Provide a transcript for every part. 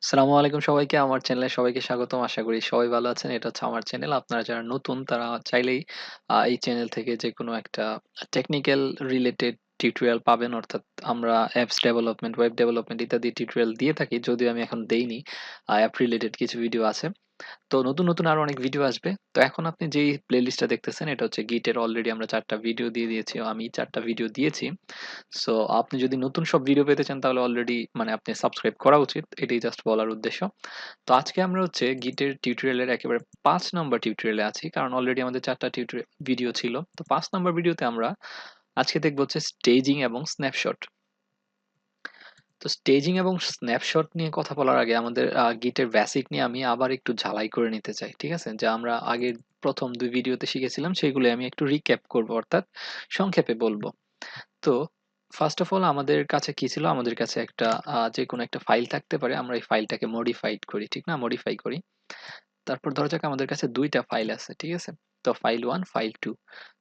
আসসালামু আলাইকুম সবাইকে। আমার চ্যানেলে সবাইকে স্বাগতম। আশা করি সবাই ভালো আছেন। এটা হচ্ছে আমার চ্যানেল। আপনারা যারা নতুন তারা চাইলেই এই চ্যানেল থেকে যেকোনো একটা টেকনিক্যাল রিলেটেড টিউটোরিয়াল পাবেন। অর্থাৎ আমরা অ্যাপস ডেভেলপমেন্ট, ওয়েব ডেভেলপমেন্ট ইত্যাদি টিউটোরিয়াল দিয়ে থাকি। যদিও আমি এখন দেইনি। অ্যাপ রিলেটেড কিছু ভিডিও আছে। তো নতুন আরো অনেক ভিডিও আসবে। তো এখন আপনি যেই প্লেলিস্টটা দেখতেছেন এটা হচ্ছে গিটের অলরেডি আমরা ৪ টা ভিডিও দিয়ে দিয়েছি। আমি ৪ টা ভিডিও দিয়েছি। সো আপনি যদি নতুন সব ভিডিও পেতে চান তাহলে অলরেডি মানে আপনি সাবস্ক্রাইব করা উচিত। এটাই জাস্ট বলার উদ্দেশ্য। তো আজকে আমরা হচ্ছে গিটের টিউটোরিয়ালের একেবারে ৫ নাম্বার টিউটোরিয়ালে আছি। কারণ অলরেডি আমাদের ৪ টা ভিডিও ছিল। তো ৫ নাম্বার ভিডিওতে আমরা আজকে দেখব হচ্ছে স্টেজিং এবং স্ন্যাপশট। তো স্টেজিং এবং স্ন্যাপশট নিয়ে কথা বলার আগে আমাদের গিটের বেসিক নিয়ে আমি আবার একটু ঝালাই করে নিতে চাই। ঠিক আছে? যা আমরা আগের ১ম ২ ভিডিওতে শিখেছিলাম সেগুলো আমি একটু রিক্যাপ করব অর্থাৎ সংক্ষেপে বলব। তো ফার্স্ট অফ অল আমাদের কাছে কি ছিল? আমাদের কাছে একটা যেকোনো একটা ফাইল থাকতে পারে। আমরা এই ফাইলটাকে মডিফাইড করি, ঠিক না? মডিফাই করি। তারপর ধরা যাক আমাদের কাছে ২ টা ফাইল আছে, ঠিক আছে? তো ফাইল 1, ফাইল 2।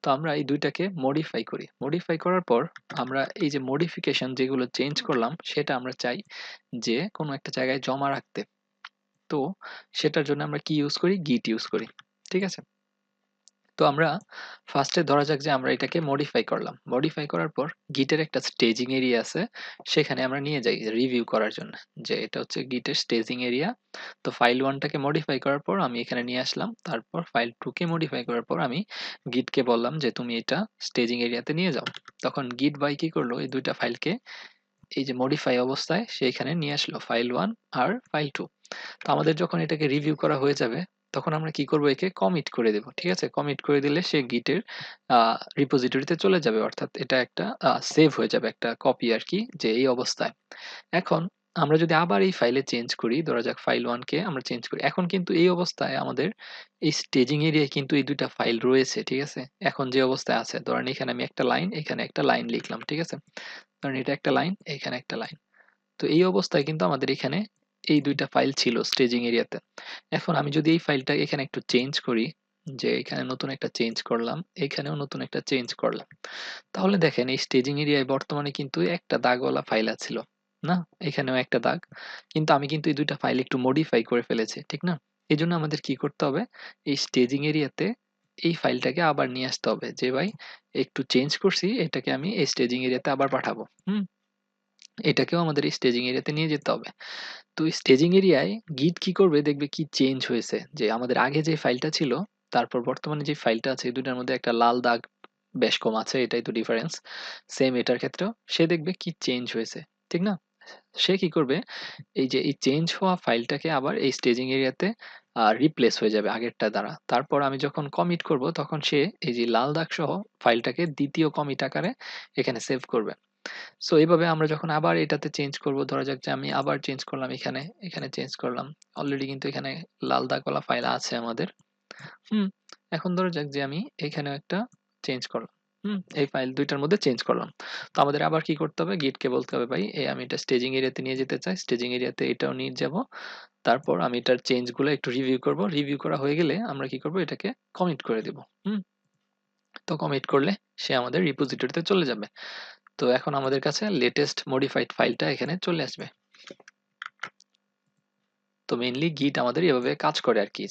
তো আমরা এই ২ টাকে মডিফাই করি। মডিফাই করার পর আমরা এই যে মডিফিকেশন যেগুলো চেঞ্জ করলাম সেটা আমরা চাই যে কোনো একটা জায়গায় জমা রাখতে। তো সেটার জন্য আমরা কি ইউজ করি? গিট ইউজ করি। ঠিক আছে? তো আমরা ফার্স্টে ধরা যাক যে আমরা এটাকে মডিফাই করলাম। মডিফাই করার পর গিটের একটা স্টেজিং এরিয়া আছে। সেখানে আমরা নিয়ে যাই রিভিউ করার জন্য। যে এটা হচ্ছে গিটের স্টেজিং এরিয়া। তো ফাইল 1 টাকে মডিফাই করার পর আমি এখানে নিয়ে আসলাম। তারপর ফাইল 2 কে মডিফাই করার পর আমি গিটকে বললাম যে তুমি এটা স্টেজিং এরিয়াতে নিয়ে যাও। তখন গিট বাই কি করলো? এই ২ টা ফাইলকে এই যে মডিফাই অবস্থায় সে এখানে নিয়ে আসলো ফাইল 1 আর ফাইল 2। তো আমাদের যখন এটাকে রিভিউ করা হয়ে যাবে তখন আমরা কি করব? একে কমিট করে দেব। ঠিক আছে? কমিট করে দিলে সে গিটের রিপোজিটরিতে চলে যাবে। অর্থাৎ এটা একটা সেভ হয়ে যাবে একটা কপি আরকি যে এই অবস্থায়। এখন আমরা যদি আবার এই ফাইলে চেঞ্জ করি, ধরা যাক ফাইল 1 কে আমরা চেঞ্জ করি। এখন কিন্তু এই অবস্থায় আমাদের এই স্টেজিং এরিয়ায় কিন্তু এই ২ টা ফাইল রয়েছে। ঠিক আছে? এখন যে অবস্থায় আছে ধরেন এখানে আমি একটা লাইন, এখানে একটা লাইন লিখলাম। ঠিক আছে? ধরেন এটা একটা লাইন, এখানে একটা লাইন। তো এই অবস্থায় কিন্তু আমাদের এখানে এই ২ টা ফাইল ছিল স্টেজিং এরিয়াতে। এখন আমি যদি এই ফাইলটা এখানে একটু চেঞ্জ করি, যে এখানে নতুন একটা চেঞ্জ করলাম, এখানেও নতুন একটা চেঞ্জ করলাম। তাহলে দেখেন এই স্টেজিং এরিয়ায় বর্তমানে কিন্তু একটা দাগওয়ালা ফাইল আছিল। না? এখানেও একটা দাগ। কিন্তু আমি কিন্তু এই ২ টা ফাইল একটু মডিফাই করে ফেলেছি। ঠিক না? এজন্য আমাদের কি করতে হবে? এই স্টেজিং এরিয়াতে এই ফাইলটাকে আবার নিয়ে আসতে হবে। যে ভাই একটু চেঞ্জ করছি, এটাকে আমি এই স্টেজিং এরিয়াতে আবার পাঠাবো। হুম? এটাকেও আমাদের এই স্টেজিং এরিয়াতে নিয়ে যেতে হবে। তো স্টেজিং এরিয়ায় গিট কি করবে? দেখবে কি চেঞ্জ হয়েছে। যে আমাদের আগে যে ফাইলটা ছিল, তারপর বর্তমানে যে ফাইলটা আছে এই ২ টার মধ্যে একটা লাল দাগ বেশ কম আছে। এটাই তো ডিফারেন্স। সেম এটার ক্ষেত্রেও সে দেখবে কি চেঞ্জ হয়েছে। ঠিক না? সে কি করবে? এই যে এই চেঞ্জ হওয়া ফাইলটাকে আবার এই স্টেজিং এরিয়াতে রিপ্লেস হয়ে যাবে আগেরটা দ্বারা। তারপর আমি যখন কমিট করব তখন সে এই যে লাল দাগ সহ ফাইলটাকে ২য় কমিট আকারে এখানে সেভ করবে। সো এভাবে আমরা যখন আবার এটাতে চেঞ্জ করব, ধরা যাক যে আমি আবার চেঞ্জ করলাম এখানে, এখানে চেঞ্জ করলাম। অলরেডি কিন্তু এখানে লাল দাগওয়ালা ফাইল আছে আমাদের। হুম? এখন ধরা যাক যে আমি এখানেও একটা চেঞ্জ করলাম। এই ফাইল ২ টার মধ্যে চেঞ্জ করলাম। তো আমাদের আবার কি করতে হবে? গিটকে বলতে হবে ভাই আমি এটা স্টেজিং এরিয়াতে নিয়ে যেতে চাই। স্টেজিং এরিয়াতে এটাও নিয়ে যাবো। তারপর আমি এটার চেঞ্জ গুলো একটু রিভিউ করব। রিভিউ করা হয়ে গেলে আমরা কি করব? এটাকে কমিট করে দিব। হুম? তো কমিট করলে সে আমাদের রিপোজিটরিতে চলে যাবে। তো এখন আমাদের কাছে লেটেস্ট মডিফাইড ফাইলটা এখানে চলে আসবে। তো মেইনলি গিট আমাদের এভাবে কাজ করে আরকি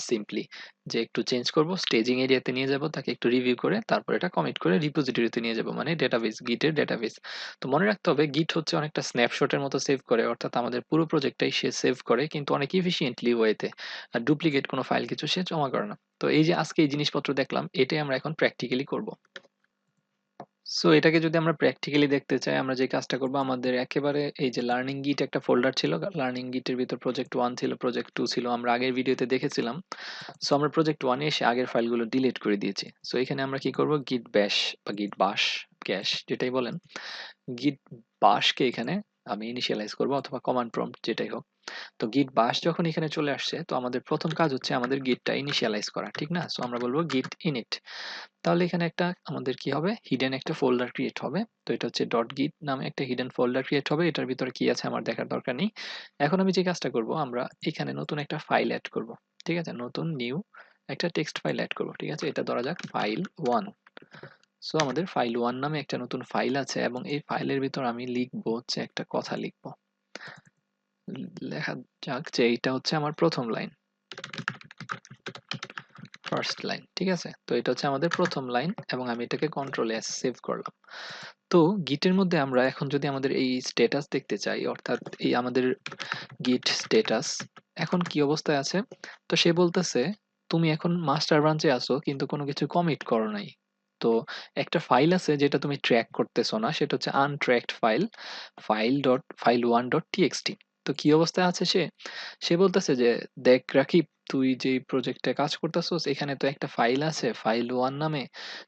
সিম্পলি। যে একটু চেঞ্জ করব, স্টেজিং এরিয়াতে নিয়ে যাব, তাকে একটু রিভিউ করে তারপর এটা কমিট করে রিপোজিটরিতে নিয়ে যাব। মানে ডেটাবেস, গিটের ডেটাবেস। তো মনে রাখতে হবে গিট হচ্ছে অনেকটা স্ন্যাপশটের মতো সেভ করে। অর্থাৎ আমাদের পুরো প্রজেক্টটাই সে সেভ করে কিন্তু অনেক এফিশিয়েন্টলি ওয়েতে। আর ডুপ্লিকেট কোনো ফাইল কিছু সে জমা করে না। তো এই যে আজকে এই জিনিসপত্র দেখলাম, এটাই আমরা এখন প্র্যাকটিক্যালি করব। সো এটাকে যদি আমরা প্র্যাকটিক্যালি দেখতে চাই, আমরা যে কাজটা করব আমাদের একেবারে এই যে লার্নিং গিট একটা ফোল্ডার ছিল। লার্নিং গিটের ভিতর প্রজেক্ট 1 ছিল, প্রজেক্ট 2 ছিল। আমরা আগের ভিডিওতে দেখেছিলাম। সো আমরা প্রজেক্ট 1 এ এসে আগের ফাইলগুলো ডিলিট করে দিয়েছি। সো এখানে আমরা কি করব? git bash বা git bash ক্যাশ যেটাই বলেন। git bash কে এখানে আমি ইনিশিয়ালাইজ করব অথবা কমান্ড প্রম্পট যেটাই হোক। তো git bash যখন এখানে চলে আসছে তো আমাদের প্রথম কাজ হচ্ছে আমাদের গিটটা ইনিশিয়ালাইজ করা। ঠিক না? সো আমরা বলব git init। তাহলে এখানে একটা আমাদের কি হবে? হিডেন একটা ফোল্ডার ক্রিয়েট হবে। তো এটা হচ্ছে .git নামে একটা হিডেন ফোল্ডার ক্রিয়েট হবে। এটার ভিতরে কি আছে আমার দেখার দরকার নেই। এখন আমি যে কাজটা করব, আমরা এখানে নতুন একটা ফাইল এড করব। ঠিক আছে? নতুন নিউ একটা টেক্সট ফাইল এড করব। ঠিক আছে? এটা ধরা যাক ফাইল 1। সো আমাদের ফাইল 1 নামে একটা নতুন ফাইল আছে এবং এই ফাইলের ভিতর আমি লিখব হচ্ছে একটা কথা লিখব। লেখা যাক যে এইটা হচ্ছে আমার প্রথম লাইন, ফার্স্ট লাইন। ঠিক আছে, তো এটা হচ্ছে আমাদের প্রথম লাইন এবং আমি এটাকে কন্ট্রোল এস সেভ করলাম। তো গিটের মধ্যে আমরা এখন যদি আমাদের এই স্ট্যাটাস দেখতে চাই, অর্থাৎ এই আমাদের গিট স্ট্যাটাস এখন কি অবস্থায় আছে, তো সে বলতেছে তুমি এখন মাস্টার ব্রাঞ্চে আছো কিন্তু কোনো কিছু কমিট করো নাই। তো একটা ফাইল আছে যেটা তুমি ট্র্যাক করতেছো না, সেটা হচ্ছে আনট্র্যাকড ফাইল, file1.txt। তো কি অবস্থায় আছে সে, সে বলতেছে যে দেখ রাকিব, তুই যে প্রজেক্টে কাজ করতেছস এখানে তো একটা ফাইল আছে ফাইল ওয়ান নামে,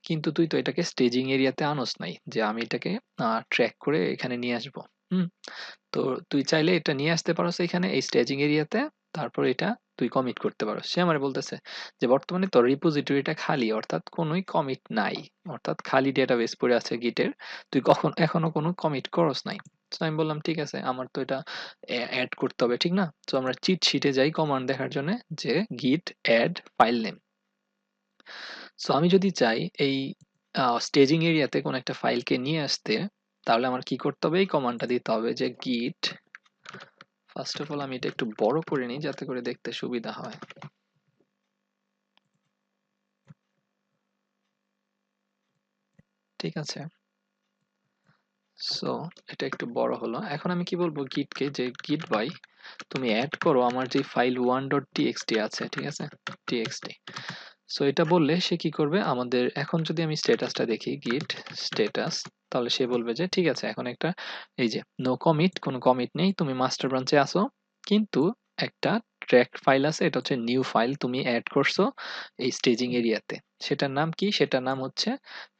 কিন্তু তুই তো এটাকে স্টেজিং এরিয়াতে আনস নাই যে আমি এটাকে ট্র্যাক করে এখানে নিয়ে আসবো। হুম, তো তুই চাইলে এটা নিয়ে আসতে পারোস এখানে এই স্টেজিং এরিয়াতে, তারপর এটা তুই কমিট করতে পারো। সে আমার বলতেছে যে বর্তমানে তোর রিপোজিটরিটা খালি, অর্থাৎ কোনোই কমিট নাই, অর্থাৎ খালি ডেটাবেস পড়ে আছে গিটের, তুই এখনো কোনো কমিট করস নাই। তো আমি বললাম ঠিক আছে, আমার তো এটা অ্যাড করতে হবে ঠিক না। তো আমরা চিট শিটে যাই কমান্ড দেখার জন্য যে git add file name. So আমি যদি চাই এই স্টেজিং এরিয়াতে কোন একটা ফাইলকে নিয়ে আসতে, তাহলে আমার কি করতে হবে, এই কমান্ডটা দিতে হবে যে গিট, ফার্স্ট অফ অল আমি এটা একটু বড় করে নিই যাতে করে দেখতে সুবিধা হয়। ঠিক আছে, সো এটা একটু বড় হলো। এখন আমি কি বলবো গিটকে যে গিট বাই তুমি অ্যাড করো আমার যে ফাইল ওয়ান ডট টিএক্সটি আছে, ঠিক আছে, টিএক্সটি। সো এটা বললে সে কি করবে, আমাদের এখন যদি আমি স্ট্যাটাসটা দেখি গিট স্ট্যাটাস, তাহলে সে বলবে যে ঠিক আছে এখন একটা এই যে নো কমিট, কোনো কমিট নেই, তুমি মাস্টার ব্রাঞ্চে আসো, কিন্তু একটা ট্র্যাক ফাইল আছে, এটা হচ্ছে নিউ ফাইল তুমি অ্যাড করছো এই স্টেজিং এরিয়াতে। সেটার নাম কি, সেটার নাম হচ্ছে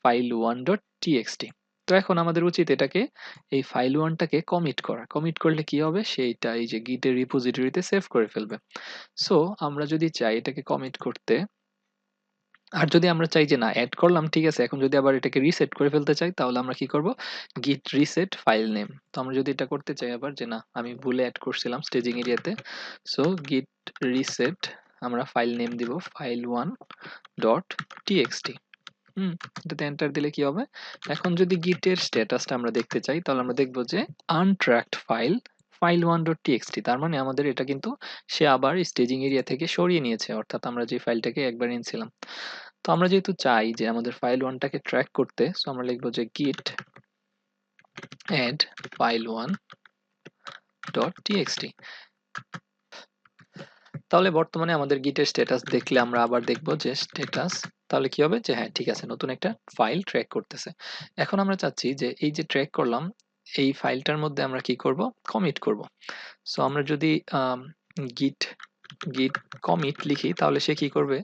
ফাইল ওয়ান ডট টিএক্সটি। তো এখন আমাদের উচিত এটাকে এই ফাইল ওয়ানটাকে কমিট করা। কমিট করলে কি হবে, সেইটা এই যে গিটের রিপোজিটরিতে সেভ করে ফেলবে। সো আমরা যদি চাই এটাকে কমিট করতে, আর যদি আমরা চাই যে না অ্যাড করলাম ঠিক আছে, এখন যদি আবার এটাকে রিসেট করে ফেলতে চাই তাহলে আমরা কি করব, গিট রিসেট ফাইল নেম। তো আমরা যদি এটা করতে চাই আবার যে না আমি ভুলে অ্যাড করছিলাম স্টেজিং এরিয়াতে, সো গিট রিসেট, আমরা ফাইল নেম দিব ফাইল ওয়ান ডট টিএক্সটি। এটাতে এন্টার দিলে কি হবে, এখন যদি গিটের স্ট্যাটাসটা আমরা দেখতে চাই তাহলে আমরা দেখব যে untracked file file one dot TXT. তার মানে আমাদের এটা কিন্তু সে আবার স্টেজিং এরিয়া থেকে সরিয়ে নিয়েছে, অর্থাৎ আমরা যে ফাইলটাকে একবার এনেছিলাম। তো আমরা যেহেতু চাই যে আমাদের ফাইল ওয়ানটাকে ট্র্যাক করতে, সো আমরা লিখবো যে git add file one dot TXT. তাহলে বর্তমানে আমাদের গিটের স্ট্যাটাস দেখলে আমরা আবার দেখব যে স্ট্যাটাস, তাহলে কি হবে যে হ্যাঁ ঠিক আছে নতুন একটা ফাইল ট্র্যাক করতেছে। এখন আমরা চাচ্ছি যে এই যে ট্র্যাক করলাম এই ফাইলটার মধ্যে আমরা কি করব, কমিট করব। সো আমরা যদি গিট গিট কমিট লিখি তাহলে সে কি করবে,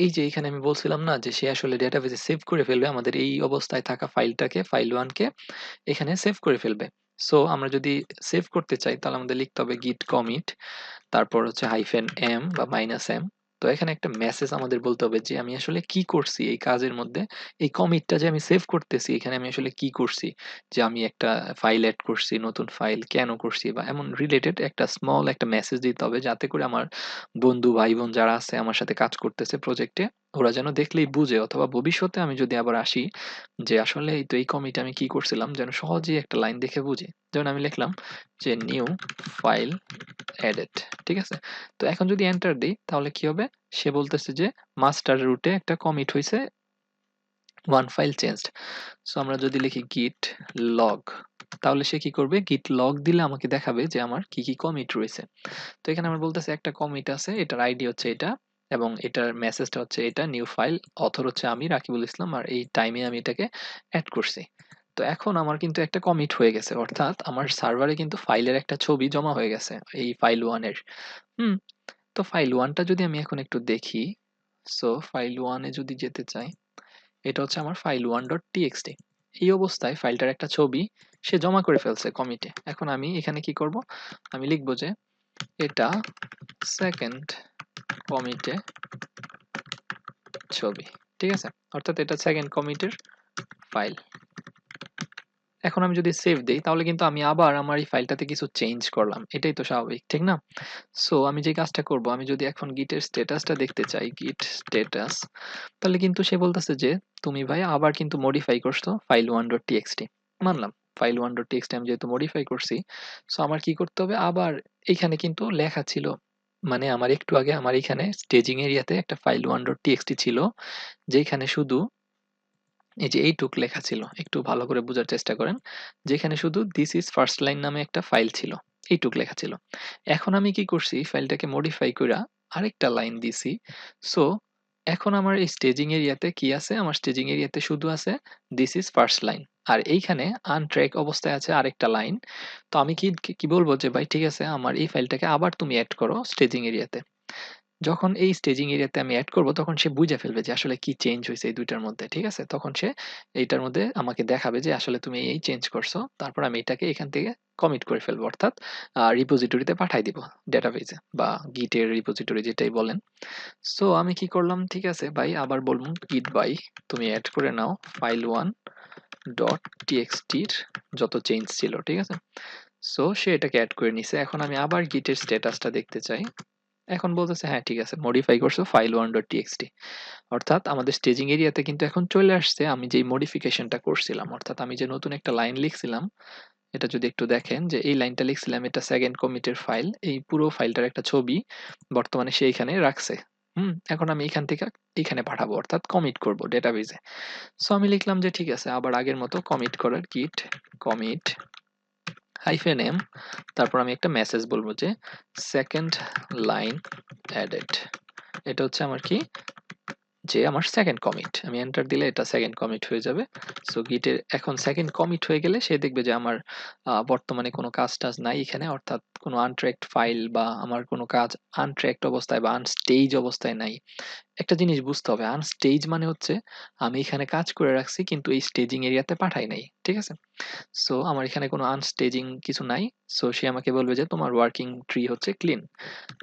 এই যে এখানে আমি বলছিলাম না যে সে আসলে ডেটাবেসে সেভ করে ফেলবে আমাদের এই অবস্থায় থাকা ফাইলটাকে, ফাইল ওয়ানকে এখানে সেভ করে ফেলবে। সো আমরা যদি সেভ করতে চাই তাহলে আমাদের লিখতে হবে গিট কমিট, তারপর হচ্ছে হাইফেন এম বা মাইনাস এম। তো এখানে একটা মেসেজ আমাদের বলতে হবে যে আমি আসলে কি করছি এই কাজের মধ্যে, এই কমিটটা যে আমি সেভ করতেছি এখানে আমি আসলে কি করছি, যে আমি একটা ফাইল অ্যাড করছি, নতুন ফাইল কেন করছি, বা এমন রিলেটেড একটা স্মল একটা মেসেজ দিতে হবে যাতে করে আমার বন্ধু ভাই বোন যারা আছে আমার সাথে কাজ করতেছে প্রজেক্টে, ওরা যেন দেখলেই বুঝে, অথবা ভবিষ্যতে আমি যদি আবার আসি যে আসলে এই তো এই কমিটে আমি কি করছিলাম যেন সহজেই একটা লাইন দেখে বুঝে। যেমন আমি লিখলাম যে নিউ ফাইল এডেড, ঠিক আছে। তো এখন যদি এন্টার দিই তাহলে কি হবে, সে বলতেছে যে মাস্টার রুটে একটা কমিট হয়েছে, ওয়ান ফাইল চেঞ্জড। সো আমরা যদি লিখি গিট লগ, তাহলে সে কি করবে, গিট লগ দিলে আমাকে দেখাবে যে আমার কি কি কমিট রয়েছে। তো এখানে আমার বলতেছে একটা কমিট আছে, এটার আইডি হচ্ছে এটা, এবং এটার মেসেজটা হচ্ছে এটা নিউ ফাইল, অথর হচ্ছে আমি রাকিবুল ইসলাম, আর এই টাইমে আমি এটাকে অ্যাড করছি। তো এখন আমার কিন্তু একটা কমিট হয়ে গেছে, অর্থাৎ আমার সার্ভারে কিন্তু ফাইলের একটা ছবি জমা হয়ে গেছে এই ফাইল ওয়ানের। হুম, তো ফাইল ওয়ানটা যদি আমি এখন একটু দেখি, সো ফাইল ওয়ানে যদি যেতে চাই, এটা হচ্ছে আমার ফাইল ওয়ান ডট টিএক্সটি। এই অবস্থায় ফাইলটার একটা ছবি সে জমা করে ফেলছে কমিটে। এখন আমি এখানে কি করব, আমি লিখবো যে এটা সেকেন্ড কমিটে ছবি, ঠিক আছে, অর্থাৎ এটা সেকেন্ড কমিটের ফাইল। এখন আমি যদি সেভ দেই তাহলে কিন্তু আমি আবার আমার এই ফাইলটাতে কিছু চেঞ্জ করলাম, এটাই তো স্বাভাবিক ঠিক না। সো আমি যে কাজটা করব, আমি যদি এখন গিটের স্ট্যাটাসটা দেখতে চাই, গিট স্ট্যাটাস, তাহলে কিন্তু সে বলতেছে যে তুমি ভাই আবার কিন্তু মডিফাই করছো ফাইল ওয়ান ডট টিএক্সটি, মানলাম। file1.txt আমি যেহেতু মডিফাই করছি, সো আমার কি করতে হবে, আবার এখানে কিন্তু লেখা ছিল, মানে আমার একটু আগে আমার এখানে স্টেজিং এরিয়াতে একটা file1.txt ছিল, যেখানে শুধু এই যে এইটুক লেখা ছিল, একটু ভালো করে বোঝার চেষ্টা করেন, যেখানে শুধু দিস ইজ ফার্স্ট লাইন নামে একটা ফাইল ছিল, এইটুক লেখা ছিল। এখন আমি কি করছি, ফাইলটাকে মডিফাই কইরা আরেকটা লাইন দিছি। সো এখন আমার এই স্টেজিং এরিয়াতে কি আছে, আমার স্টেজিং এরিয়াতে শুধু আছে দিস ইজ ফার্স্ট লাইন, আর এইখানে আনট্র্যাক অবস্থায় আছে আরেকটা লাইন। তো আমি কি কি বলবো যে ভাই ঠিক আছে, আমার এই ফাইলটাকে আবার তুমি অ্যাড করো স্টেজিং এরিয়াতে। যখন এই স্টেজিং এরিয়াতে আমি এড করব, তখন সে বুঝে ফেলবে যে আসলে কি চেঞ্জ হয়েছে এই দুইটার মধ্যে, ঠিক আছে? তখন সে এইটার মধ্যে আমাকে দেখাবে যে আসলে তুমি এই চেঞ্জ করছো, তারপর আমি এটাকে এখান থেকে কমিট করে ফেলবো, অর্থাৎ রিপোজিটরিতে পাঠাই দিব, ডেটাবেজে বা গিটের রিপোজিটরি যেটাই বলেন। সো আমি কি করলাম, ঠিক আছে ভাই, আবার বলবো গিট বাই তুমি অ্যাড করে নাও ফাইল1 ডট টিএক্সটির যত চেঞ্জ ছিল, ঠিক আছে? সো সে এটাকে অ্যাড করে নিছে। এখন আমি আবার গিটের স্ট্যাটাসটা দেখতে চাই। এখন বলতেছে হ্যাঁ ঠিক আছে, মডিফাই করছো file1.txt, অর্থাৎ আমাদের স্টেজিং এরিয়াতে কিন্তু এখন চলে আসছে আমি যেই মডিফিকেশনটা করছিলাম, অর্থাৎ আমি যে নতুন একটা লাইন লিখছিলাম, এটা যদি একটু দেখেন যে এই লাইনটা লিখছিলাম, এটা সেকেন্ড কমিটের ফাইল, এই পুরো ফাইলটার একটা ছবি বর্তমানে সে এখানে রাখছে। এখন আমি এখান থেকে এখানে পাঠাবো, অর্থাৎ কমিট করব ডেটাবেজে। সো আমি লিখলাম যে ঠিক আছে, আবার আগের মতো কমিট করার গিট কমিট -m, তারপর আমি একটা মেসেজ বলবো যে সেকেন্ড লাইন অ্যাডেড। এটা হচ্ছে আমার কি, যে আমার সেকেন্ড কমিট, আমি এন্টার দিলে এটা সেকেন্ড কমিট হয়ে যাবে। সো গিটের এখন সেকেন্ড কমিট হয়ে গেলে সে দেখবে যে আমার বর্তমানে কোনো কাজ টাজ নাই এখানে, অর্থাৎ কোনো আনট্র্যাকড ফাইল বা আমার কোনো কাজ আনট্র্যাকড অবস্থায় বা আনস্টেজ অবস্থায় নাই। একটা জিনিস বুঝতে হবে, আনস্টেজ মানে হচ্ছে আমি এখানে কাজ করে রাখছি কিন্তু এই স্টেজিং এরিয়াতে পাঠাই নাই, ঠিক আছে? সো আমার এখানে কোনো আনস্টেজিং কিছু নাই। সো সে আমাকে বলবে যে তোমার ওয়ার্কিং ট্রি হচ্ছে ক্লিন।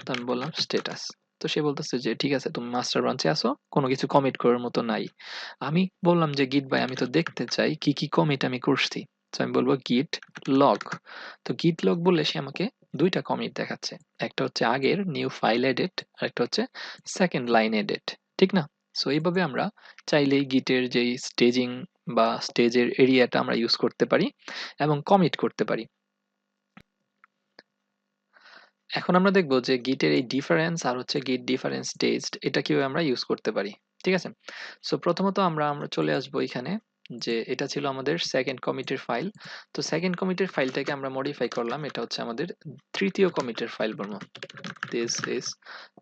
তো আমি বললাম স্ট্যাটাস। তো সে বলতেছে যে ঠিক আছে, তুমি মাস্টার ব্রাঞ্চে আসো, কোনো কিছু কমিট করার মতো নাই। আমি বললাম যে গিট ভাই আমি তো দেখতে চাই কি কি কমিট আমি করছি। তো আমি বলবো গিট লগ। তো গিট লগ বললে সে আমাকে দুইটা কমিট দেখাচ্ছে, একটা হচ্ছে আগের নিউ ফাইল এডিট, আর একটা হচ্ছে সেকেন্ড লাইন এডিট, ঠিক না? সো এইভাবে আমরা চাইলেই গিটের যেই স্টেজিং বা স্টেজের এরিয়াটা আমরা ইউজ করতে পারি এবং কমিট করতে পারি। এখন আমরা দেখব যে গিটের এই ডিফারেন্স আর হচ্ছে গিট ডিফারেন্স টেস্ট এটা কিভাবে আমরা ইউজ করতে পারি, ঠিক আছে? সো প্রথমত আমরা চলে আসব এখানে, যে এটা ছিল আমাদের সেকেন্ড কমিটের ফাইল। তো সেকেন্ড কমিটের ফাইলটাকে আমরা মডিফাই করলাম, এটা হচ্ছে আমাদের তৃতীয় কমিটের ফাইল বলবো, দিস ইজ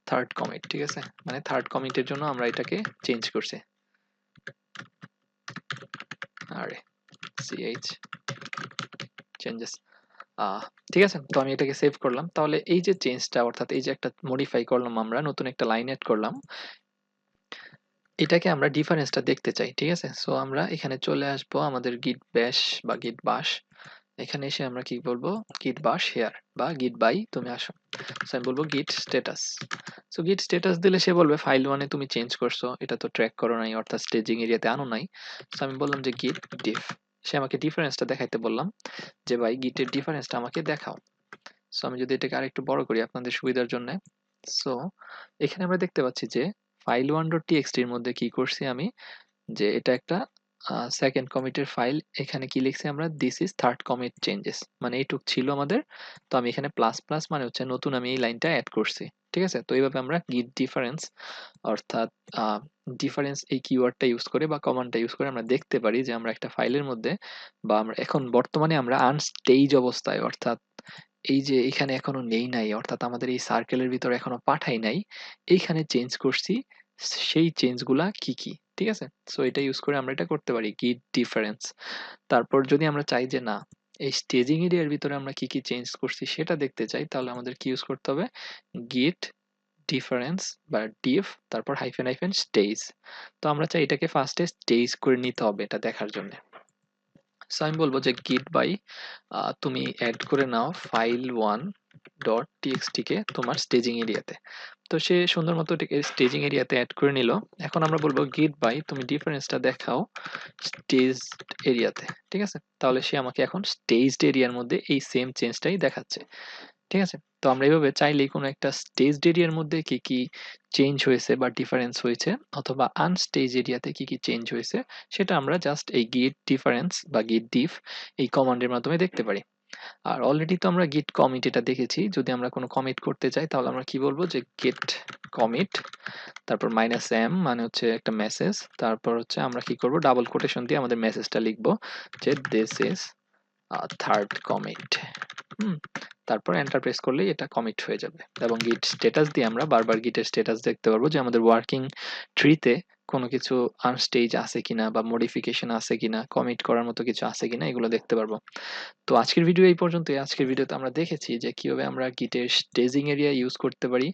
থার্ড কমিট, ঠিক আছে? মানে থার্ড কমিটের জন্য আমরা এটাকে চেঞ্জ করছি, আরে ch চেঞ্জেস, ঠিক আছে? তো আমি এটাকে সেভ করলাম। তাহলে এই যে চেঞ্জটা, অর্থাৎ এই যে একটা মডিফাই করলাম, আমরা নতুন একটা লাইন এড করলাম, এটাকে আমরা ডিফারেন্সটা দেখতে চাই, ঠিক আছে? সো আমরা এখানে চলে আসবো আমাদের গিট ব্যাশ বা গিট বাশ, এখানে এসে আমরা কি বলবো, গিট বাশ হেয়ার বা গিট বাই তুমি আসো। সো আমি বলবো গিট স্ট্যাটাস। সো গিট স্ট্যাটাস দিলে সে বলবে ফাইল ওয়ানে তুমি চেঞ্জ করছো, এটা তো ট্র্যাক করো নাই, অর্থাৎ স্টেজিং এরিয়াতে আনো নাই। সো আমি বললাম যে গিট ডিফ, সে আমাকে ডিফারেন্সটা দেখাইতে বললাম যে ভাই গিটের ডিফারেন্সটা আমাকে দেখাও। সো আমি যদি এটাকে আরেকটু বড় করি আপনাদের সুবিধার জন্য, সো এখানে আমরা দেখতে পাচ্ছি যে file1.txt এর মধ্যে কি করছি আমি, যে এটা একটা সেকেন্ড কমিটের ফাইল, এখানে কি লিখছি আমরা, this is third commit changes, মানে এইটুক ছিল আমাদের। তো আমি এখানে প্লাস প্লাস মানে হচ্ছে নতুন আমি এই লাইনটা অ্যাড করছি, ঠিক আছে? তো এইভাবে আমরা গিট ডিফারেন্স, অর্থাৎ ডিফারেন্স এই কিওয়ার্ডটা ইউজ করে বা কমান্ডটা ইউজ করে আমরা দেখতে পারি যে আমরা একটা ফাইলের মধ্যে, বা আমরা এখন বর্তমানে আমরা আনস্টেজ অবস্থায়, অর্থাৎ এই যে এখানে এখনো নেই নাই, অর্থাৎ আমাদের এই সার্কেলের ভিতরে এখনো পাঠাই নাই, এইখানে চেঞ্জ করছি, সেই চেঞ্জগুলা কি কি, ঠিক আছে? সো এটা ইউজ করে আমরা এটা করতে পারি, গিট ডিফারেন্স। তারপর যদি আমরা চাই যে না, এই স্টেজিং এরিয়ার ভিতরে আমরা কি কি চেঞ্জ করছি সেটা দেখতে চাই, তাহলে আমাদের কি ইউজ করতে হবে, গিট ডিফারেন্স বা ডিফ, তারপর হাইফেন হাইফেন স্টেজ। তো আমরা চাই এটাকে ফার্স্টে স্টেজ করে নিতে হবে এটা দেখার জন্য। সো আমি বলবো যে গিট বাই তুমি অ্যাড করে নাও file1.txt কে তোমার স্টেজিং এরিয়াতে। তো সে সুন্দর মতো স্টেজিং এরিয়াতে অ্যাড করে নিল। এখন আমরা বলবো গিট বাই তুমি ডিফারেন্সটা দেখাও স্টেজ এরিয়াতে, ঠিক আছে? তাহলে সে আমাকে এখন স্টেজড এরিয়ার মধ্যে এই সেম চেঞ্জটাই দেখাচ্ছে, ঠিক আছে? তো আমরা এভাবে চাইলেই কোনো একটা স্টেজড এরিয়ার মধ্যে কি, কি চেঞ্জ হয়েছে বা ডিফারেন্স হয়েছে অথবা আনস্টেজ এরিয়াতে কি, কি চেঞ্জ হয়েছে সেটা আমরা জাস্ট এই git difference বা git diff এই কমান্ডের মাধ্যমে দেখতে পারি। আর অলরেডি তো আমরা git commit এটা দেখেছি। যদি আমরা কোনো কমিট করতে চাই তাহলে আমরা কি বলবো যে git commit তারপর -m মানে হচ্ছে একটা মেসেজ। তারপর হচ্ছে আমরা কি করব ডাবল কোটেশন দিয়ে আমাদের মেসেজটা লিখবো যে this is থার্ড কমিট। হুম, তারপর এন্টার প্রেস করলেই এটা কমিট হয়ে যাবে এবং গিট স্ট্যাটাস দিয়ে আমরা বারবার গিটের স্ট্যাটাস দেখতে পারবো যে আমাদের ওয়ার্কিং ট্রিতে কোনো কিছু আনস্টেজ আছে কিনা বা মডিফিকেশন আছে কিনা, কমিট করার মতো কিছু আছে কিনা এগুলো দেখতে পারবো। তো আজকের ভিডিও এই পর্যন্তই। আজকের ভিডিওতে আমরা দেখেছি যে কিভাবে আমরা গিটের স্টেজিং এরিয়া ইউজ করতে পারি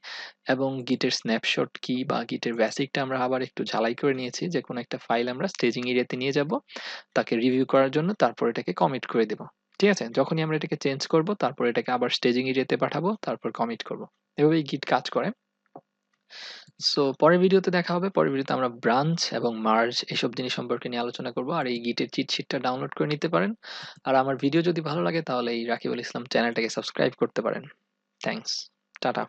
এবং গিটের স্ন্যাপশট কি বা গিটের বেসিকটা আমরা আবার একটু ঝালাই করে নিয়েছি যে কোনো একটা ফাইল আমরা স্টেজিং এরিয়াতে নিয়ে যাব তাকে রিভিউ করার জন্য, তারপর এটাকে কমিট করে দেব। ঠিক আছে? যখনই আমরা এটাকে চেঞ্জ করব তারপর এটাকে আবার স্টেজিং এরিয়াতে পাঠাবো তারপর কমিট করব। এভাবেই গিট কাজ করে। সো পরের ভিডিওতে দেখা হবে। পরের ভিডিওতে আমরা ব্রাঞ্চ এবং মার্জ এসব জিনিস সম্পর্কে নিয়ে আলোচনা করব। আর এই গিটের চিট শিটটা ডাউনলোড করে নিতে পারেন। আর আমার ভিডিও যদি ভালো লাগে তাহলে এই রাকিবুল ইসলাম চ্যানেলটাকে সাবস্ক্রাইব করতে পারেন। থ্যাংকস। টাটা।